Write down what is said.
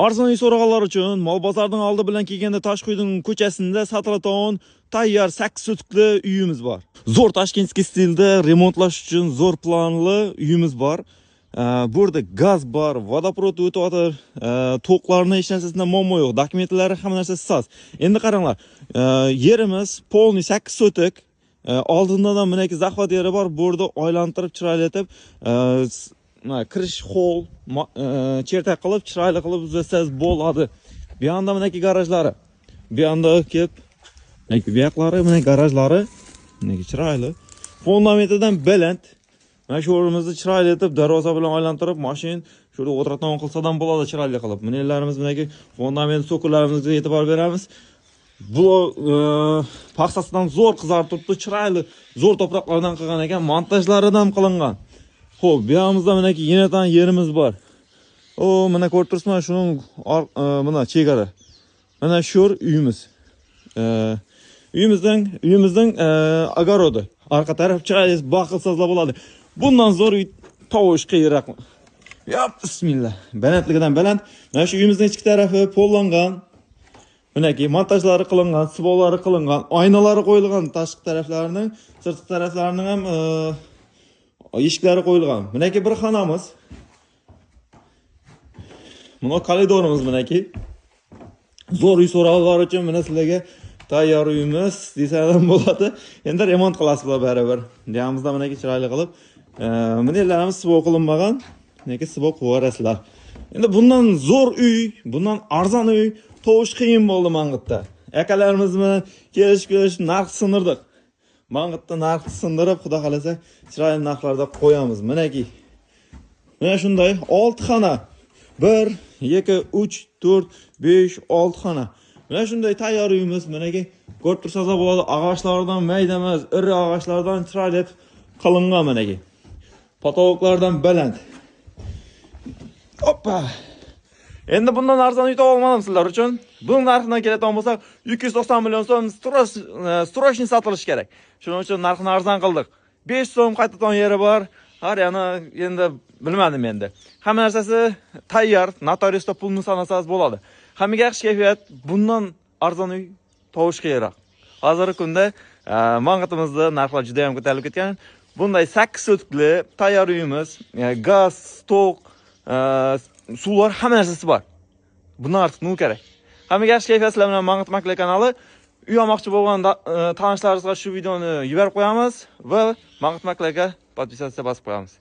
Arzon so'raganlar uchun Mol bozorning oldi bilan kelganda Toshquyding ko'chasida sotiladigan tayyor 8 sotkli uyimiz bor. Zo'r Toshkentskiy stilda remontlash uchun zo'r planli uyimiz bor. Bu yerda gaz bor, vodoprovod o'tib, to'qlarni hech narsasidan muammo yo'q, dokumentlari hamma narsasi soz. Endi qaranglar, yerimiz polniy 8 sotik. Oldindan ham mana zaxvat yeri bor, bu yerda aylantirib chiroyli etib kirish hol chertak qilib chiroyli qilib uzatsangiz bo'ladi. Bu yoqda mana garajlari. Bu yoqda kelib, bu yoqlari mana garajlari. Mana chiroyli. Fundamentidan baland. Mana shu o'rimizni chiroyli etib darvoza bilan aylantirib, mashin shurda o'tiradigan qilsadan bo'ladi chiroyli qilib. Minellarimiz mana fundament so'kullarimizga e'tibor beramiz. Bu paxtasidan zo'r qizarib turibdi, chiroyli, zo'r to'proqlardan qilgan ekan, montajlaridan qilingan. Xo'p, bu yoqimizda mana yenatan yerimiz bor. Mana ko'rib turibsizmi, shuning mana chegara. Mana shu uyimiz. Uyimizning огороди. Arqa taraf chiroyli baqilsizlar bo'ladi. Bundan zo'r uy tovush qiyroq. Yop, bismillah. Balandligidan baland. Mana shu uyimizning ichki tarafi pollangan. Bunaki montajlari qilingan, sibolari qilingan, oynalari qo'yilgan, tashqi taraflarining, sirtqi taraflarining ham eshiklari qo'yilgan. Bunaki bir xonamiz. Mana koridorimiz bunaki. Zo'r uy so'rovlar uchun mana sizlarga tayyor uyimiz desadan bo'ladi. Endi remont qilasizlar baribir. Deyamizda bunaki chiroyli qilib, minellarimiz sibo qilinmagan, bunaki sibo qo'yarasizlar. Endi bundan zo'r uy, bundan arzon uy tovush qiyin bo'ldi Mang'itda. Akalarimiz bilan kelishib narx sindirdik. Mang'itda narx sindirib, xudo xolasa, chiroyli narxlarda qo'yamiz. Manaki. Mana shunday 6 xona. 1, 2, 3, 4, 5, 6 xona. Mana shunday tayyor uyimiz. Manaki ko'rib tursangiz bo'ladi, og'ochlardan mayda emas, iri og'ochlardan chiroyli qilingan manaki. Potoloklardan baland. Hoppa. Endi bundan arzon uy topa olmadim sizlar uchun. Buning narxidan keladigan bo'lsak, 290 million so'm stroshni sotilishi kerak. Shuning uchun narxini arzon qildik. 5 so'm qaytadan yeri bor. Har yana endi bilmadim endi. Hamma narsasi tayyor, notariusda pulni sanasangiz bo'ladi. Hammaga yaxshi kayfiyat, bundan arzon uy tovush kerak. Hozirgi kunda Mang'itimizda narxlar juda ham ko'tarilib ketgan. Bunday 8 sotkli tayyor uyimiz, gaz, to'q, suvlar hamma narsasi bor. Bundan ortiq nima kerak? Hammaga yaxshi kayfiyatlar bilan Mang'it Makler kanali. Uy olmoqchi bo'lgan tanishlaringizga shu videoni yuborib qo'yamiz va Mang'it Maklerga podpisatsiya bosib qo'yamiz.